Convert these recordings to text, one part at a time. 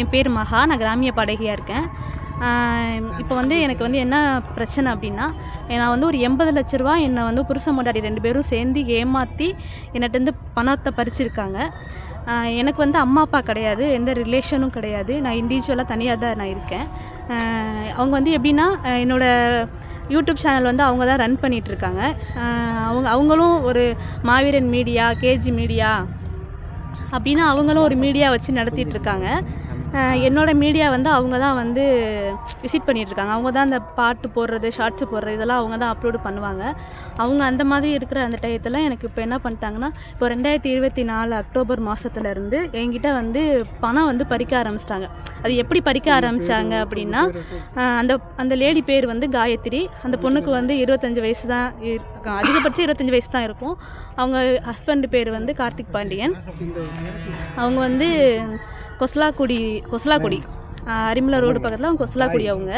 என் பேர் மகா. நான் கிராமிய பாடகியாக இருக்கேன். இப்போ வந்து எனக்கு வந்து என்ன பிரச்சனை அப்படின்னா, நான் வந்து ஒரு 80 லட்ச ரூபா என்னை வந்து புருஷன் பொண்டாட்டி 2 பேரும் சேர்ந்து ஏமாற்றி என்னட்டேருந்து பணத்தை பறிச்சிருக்காங்க. எனக்கு வந்து அம்மா அப்பா கிடையாது, எந்த ரிலேஷனும் கிடையாது. நான் இண்டிவிஜுவலாக தனியாக தான் நான் இருக்கேன். அவங்க வந்து எப்படின்னா, என்னோடய யூடியூப் சேனல் வந்து அவங்க தான் ரன் பண்ணிகிட்ருக்காங்க. அவங்களும் ஒரு மாவீரன் மீடியா, கேஜி மீடியா அப்படின்னு அவங்களும் ஒரு மீடியா வச்சு நடத்திட்டுருக்காங்க. என்னோடய மீடியா வந்து அவங்க தான் வந்து விசிட் பண்ணிகிட்ருக்காங்க. அவங்க தான் அந்த பாட்டு போடுறது, ஷார்ட்ஸு போடுறது இதெல்லாம் அவங்க தான் அப்லோடு பண்ணுவாங்க. அவங்க அந்த மாதிரி இருக்கிற அந்த டயத்தில் எனக்கு இப்போ என்ன பண்ணிட்டாங்கன்னா, இப்போ 2024 அக்டோபர் மாதத்துலேருந்து என்கிட்ட வந்து பணம் வந்து பறிக்க ஆரம்பிச்சிட்டாங்க. அது எப்படி பறிக்க ஆரம்பித்தாங்க அப்படின்னா, அந்த லேடி பேர் வந்து காயத்ரி. அந்த பொண்ணுக்கு வந்து 25 வயசு தான் அதிகபட்சம் 25 வயசு தான் இருக்கும். அவங்க ஹஸ்பண்ட் பேர் வந்து கார்த்திக் பாண்டியன். அவங்க வந்து கொசலாக்குடி அரிமலை ரோடு பக்கத்தில் அவங்க கொசலாக்குடி. அவங்க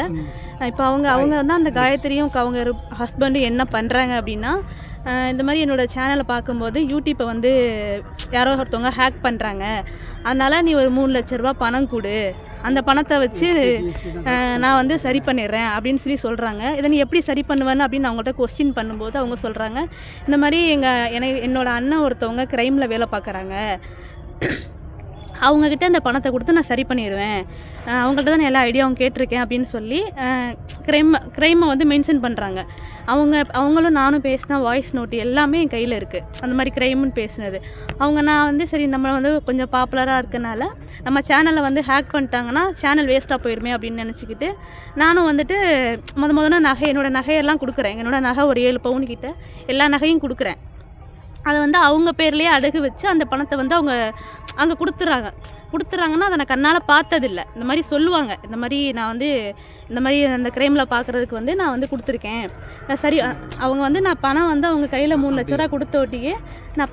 இப்போ அவங்க வந்து அந்த காயத்ரியும் அவங்க ஹஸ்பண்டும் என்ன பண்ணுறாங்க அப்படின்னா, இந்த மாதிரி என்னோடய சேனலை பார்க்கும்போது யூடியூப்பை வந்து யாரோ ஒருத்தவங்க ஹேக் பண்ணுறாங்க, அதனால் நீ ஒரு 3 லட்ச ரூபா பணம் கொடு, அந்த பணத்தை வச்சு நான் வந்து சரி பண்ணிடுறேன் அப்படின்னு சொல்கிறாங்க. இதை நீ எப்படி சரி பண்ணுவேன்னு அப்படின்னு அவங்கள்ட்ட கொஸ்டின் பண்ணும்போது அவங்க சொல்கிறாங்க, இந்த மாதிரி என்னோடய அண்ணன் ஒருத்தவங்க க்ரைமில் வேலை பார்க்குறாங்க, அவங்கக்கிட்ட அந்த பணத்தை கொடுத்து நான் சரி பண்ணிடுவேன், அவங்கள்ட்ட தான் நான் எல்லா ஐடியாவும் கேட்டிருக்கேன் அப்படின்னு சொல்லி க்ரைமை வந்து மென்ஷன் பண்ணுறாங்க. அவங்களும் நானும் பேசினா வாய்ஸ் நோட்டு எல்லாமே என் கையில் இருக்குது, அந்த மாதிரி க்ரைம்னு பேசினது. நான் வந்து சரி நம்ம வந்து கொஞ்சம் பாப்புலராக இருக்கனால நம்ம சேனலை வந்து ஹேக் பண்ணிட்டாங்கன்னா சேனல் வேஸ்ட்டாக போயிருமே அப்படின்னு நினச்சிக்கிட்டு நானும் வந்துட்டு முதல்ல என்னோடய நகையெல்லாம் கொடுக்குறேன். என்னோடய நகை ஒரு 7 பவுன் கிட்ட எல்லா நகையும் கொடுக்குறேன். அதை வந்து அவங்க பேர்லேயே அடகு வச்சு அந்த பணத்தை வந்து அவங்க அங்கே கொடுத்துறாங்கன்னா அதை நான் கண்ணால் பார்த்ததில்லை. இந்த மாதிரி சொல்லுவாங்க, இந்த மாதிரி நான் வந்து இந்த மாதிரி அந்த க்ரைமில் பார்க்குறதுக்கு வந்து நான் வந்து கொடுத்துருக்கேன். சரி, அவங்க வந்து நான் பணம் வந்து அவங்க கையில் 3 லட்ச ரூபா கொடுத்தோட்டியே நான்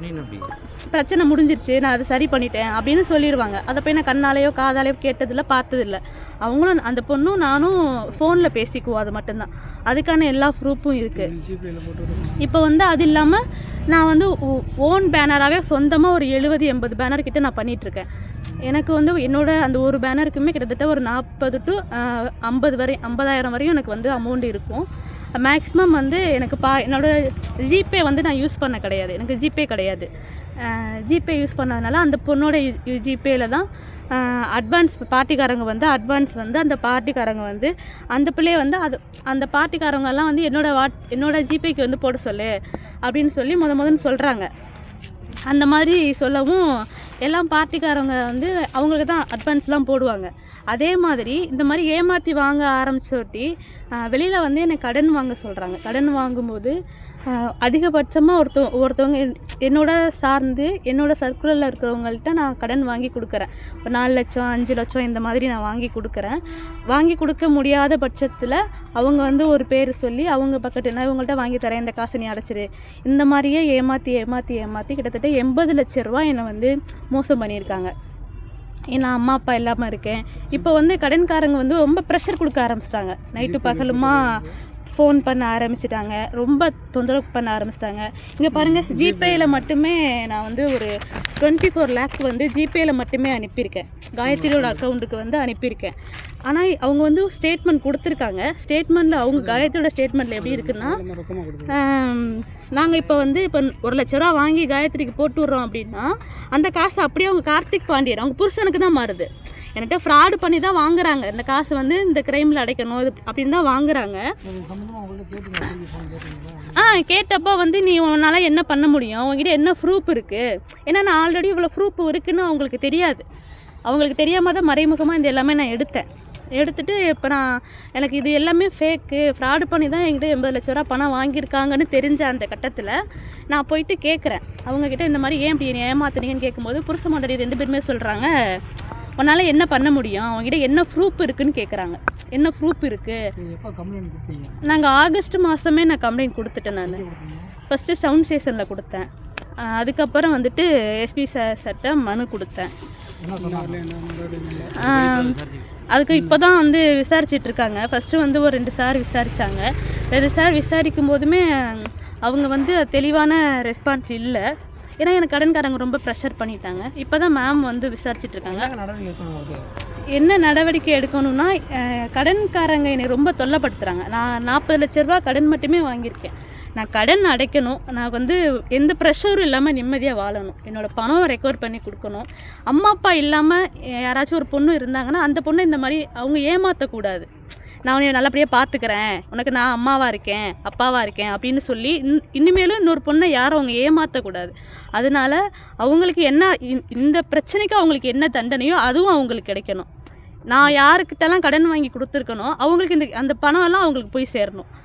பிரச்சனை முடிஞ்சிருச்சு, நான் அதை சரி பண்ணிட்டேன் அப்படின்னு சொல்லிடுவாங்க. அதை போய் நான் கண்ணாலேயோ காதாலேயோ கேட்டதில்லை, பார்த்ததில்லை. அவங்களும் அந்த பொண்ணும் நானும் ஃபோனில் பேசிக்குவோம், அது மட்டும்தான். அதுக்கான எல்லா ப்ரூஃபும் இருக்குது. இப்போ வந்து அது இல்லாமல் நான் வந்து ஓன் பேனராகவே சொந்தமாக ஒரு 70-80 பேனர் கிட்ட நான் பண்ணிகிட்ருக்கேன். எனக்கு வந்து என்னோட அந்த ஒரு பேனருக்குமே கிட்டத்தட்ட ஒரு 40 to 50,000 வரையும் எனக்கு வந்து அமௌண்ட் இருக்கும். மேக்ஸிமம் வந்து எனக்கு என்னோடய ஜிபே வந்து நான் யூஸ் பண்ண கிடையாது, எனக்கு ஜிபே கிடையாது. ஜிபே யூஸ் பண்ணதுனால அந்த பொண்ணோட ஜிபேயில் தான் அட்வான்ஸ் பார்ட்டிக்காரங்க வந்து அந்த பார்ட்டிக்காரங்க வந்து அந்த பிள்ளைய வந்து அந்த பார்ட்டிக்காரங்கெல்லாம் வந்து என்னோட ஜிபேக்கு வந்து போட சொல்லு அப்படின்னு சொல்லி முதன்னு சொல்கிறாங்க. அந்த மாதிரி சொல்லவும் எல்லாம் பார்ட்டிக்காரங்க வந்து அவங்களுக்கு தான் அட்வான்ஸ்லாம் போடுவாங்க. அதே மாதிரி இந்த மாதிரி ஏமாற்றி வாங்க ஆரம்பிச்சோட்டி வெளியில் வந்து என்னை கடன் வாங்க சொல்கிறாங்க. கடன் வாங்கும்போது அதிகபட்சமாக ஒருத்தவங்க என்னோட சார்ந்து என்னோட சர்க்குலரில் இருக்கிறவங்கள்ட்ட நான் கடன் வாங்கி கொடுக்குறேன். ஒரு 4 லட்சம் 5 லட்சம் இந்த மாதிரி நான் வாங்கி கொடுக்குறேன். வாங்கி கொடுக்க முடியாத பட்சத்தில் அவங்க வந்து ஒரு பேர் சொல்லி அவங்க பக்கத்து நான் இவங்கள்ட்ட வாங்கி தரேன், இந்த காசை நீ அடைச்சிரு, இந்த மாதிரியே ஏமாற்றி கிட்டத்தட்ட 80 லட்ச ரூபா என்னை வந்து மோசம் பண்ணியிருக்காங்க. நான் அம்மா அப்பா இல்லாமல் இருக்கேன். இப்போ வந்து கடன்காரங்க வந்து ரொம்ப ப்ரெஷர் கொடுக்க ஆரம்பிச்சிட்டாங்க. நைட்டு பகலுமா ஃபோன் பண்ண ஆரம்பிச்சிட்டாங்க, ரொம்ப தொந்தரவு பண்ண ஆரம்பிச்சிட்டாங்க. இங்கே பாருங்கள், ஜிபேயில் மட்டுமே நான் வந்து ஒரு 24 lakh வந்து ஜிபேயில் மட்டுமே அனுப்பியிருக்கேன். காயத்ரியோட அக்கௌண்ட்டுக்கு வந்து அனுப்பியிருக்கேன். ஆனால் அவங்க வந்து ஸ்டேட்மெண்ட் கொடுத்துருக்காங்க. ஸ்டேட்மெண்ட்டில் அவங்க காயத்ரியோட ஸ்டேட்மெண்ட்டில் எப்படி இருக்குன்னா, நாங்கள் இப்போ 1 லட்ச ரூபா வாங்கி காயத்ரிக்கு போட்டு விட்றோம் அப்படின்னா அந்த காசு அப்படியே அவங்க கார்த்திக் பாண்டியன் அவங்க புருஷனுக்கு தான் மாறுது. என்கிட்ட ஃப்ராடு பண்ணி தான் வாங்குறாங்க. இந்த காசு வந்து இந்த க்ரைமில் அடைக்கணும் அப்படின்னு தான் வாங்குறாங்க. கேட்டப்போ வந்து நீ உன்னால் என்ன பண்ண முடியும், உங்ககிட்ட என்ன ப்ரூஃப் இருக்குது? ஏன்னா நான் ஆல்ரெடி இவ்வளோ ப்ரூஃப் இருக்குன்னு அவங்களுக்கு தெரியாது. அவங்களுக்கு தெரியாமல் தான் மறைமுகமாக இந்த எல்லாமே நான் எடுத்துட்டு இப்போ எனக்கு இது எல்லாமே ஃபேக்கு, ஃப்ராடு பண்ணி தான் என்கிட்ட 80 லட்ச ரூபா பணம் வாங்கியிருக்காங்கன்னு தெரிஞ்ச அந்த கட்டத்தில் நான் போயிட்டு கேட்குறேன் அவங்கக்கிட்ட, இந்த மாதிரி ஏன் இப்படி ஏமாத்துனீங்கன்னு கேட்கும்போது புருஷ பொண்டாட்டி 2 பேருமே சொல்கிறாங்க, உன்னால் என்ன பண்ண முடியும், அவங்ககிட்ட என்ன ப்ரூஃப் இருக்குன்னு கேட்குறாங்க. என்ன ப்ரூஃப் இருக்குது? நாங்கள் ஆகஸ்ட் மாதமே நான் கம்ப்ளைண்ட் கொடுத்துட்டேன். நான் ஃபஸ்ட்டு டவுன் ஸ்டேஷனில் கொடுத்தேன், அதுக்கப்புறம் வந்துட்டு எஸ்பி சார்கிட்ட மனு கொடுத்தேன். அதுக்கு இப்போ தான் வந்து விசாரிச்சிட்ருக்காங்க. ஃபஸ்ட்டு வந்து ஒரு 2 சார் விசாரித்தாங்க. 2 சார் விசாரிக்கும் போதுமே அவங்க வந்து தெளிவான ரெஸ்பான்ஸ் இல்லை. ஏன்னா எனக்கு கடன்காரங்க ரொம்ப ப்ரெஷர் பண்ணிட்டாங்க. இப்போ தான் மேம் வந்து விசாரிச்சிட்ருக்காங்க. என்ன நடவடிக்கை எடுக்கணும்னா, கடன்காரங்க என்னை ரொம்ப தொல்லைப்படுத்துறாங்க. நான் 40 லட்ச ரூபா கடன் மட்டுமே வாங்கியிருக்கேன். நான் கடன் அடைக்கணும். நான் வந்து எந்த ப்ரெஷரும் இல்லாம நிம்மதியா வாழணும். என்னோட பணம் ரெக்கவர் பண்ணி குடுக்கணும். அம்மா, அப்பா இல்லாம யாராச்சும் ஒரு பொண்ணு இருந்தாங்கன்னா, அந்த பொண்ண இந்த மாரி அவங்க ஏமாத்தக்கூடாது. நான் உன்னைய நல்லபடியா பார்த்துக்கிறேன். உனக்கு நான் அம்மாவா இருக்கேன், அப்பாவா இருக்கேன் அப்படின்னு சொல்லி இனிமேலும் இன்னொரு பொண்ண யாரும் அவங்க ஏமாத்தக்கூடாது. அதனால அவங்களுக்கு என்ன இந்த பிரச்சனைக்கு அவங்களுக்கு என்ன தண்டனையோ அதுவும் அவங்களுக்கு கிடைக்கணும். நான் யாருக்கிட்டலாம் கடன் வாங்கி குடுத்துருக்கனோ, அவங்களுக்கு அந்த பணம் எல்லாம் அவங்களுக்கு போய் சேரணும்.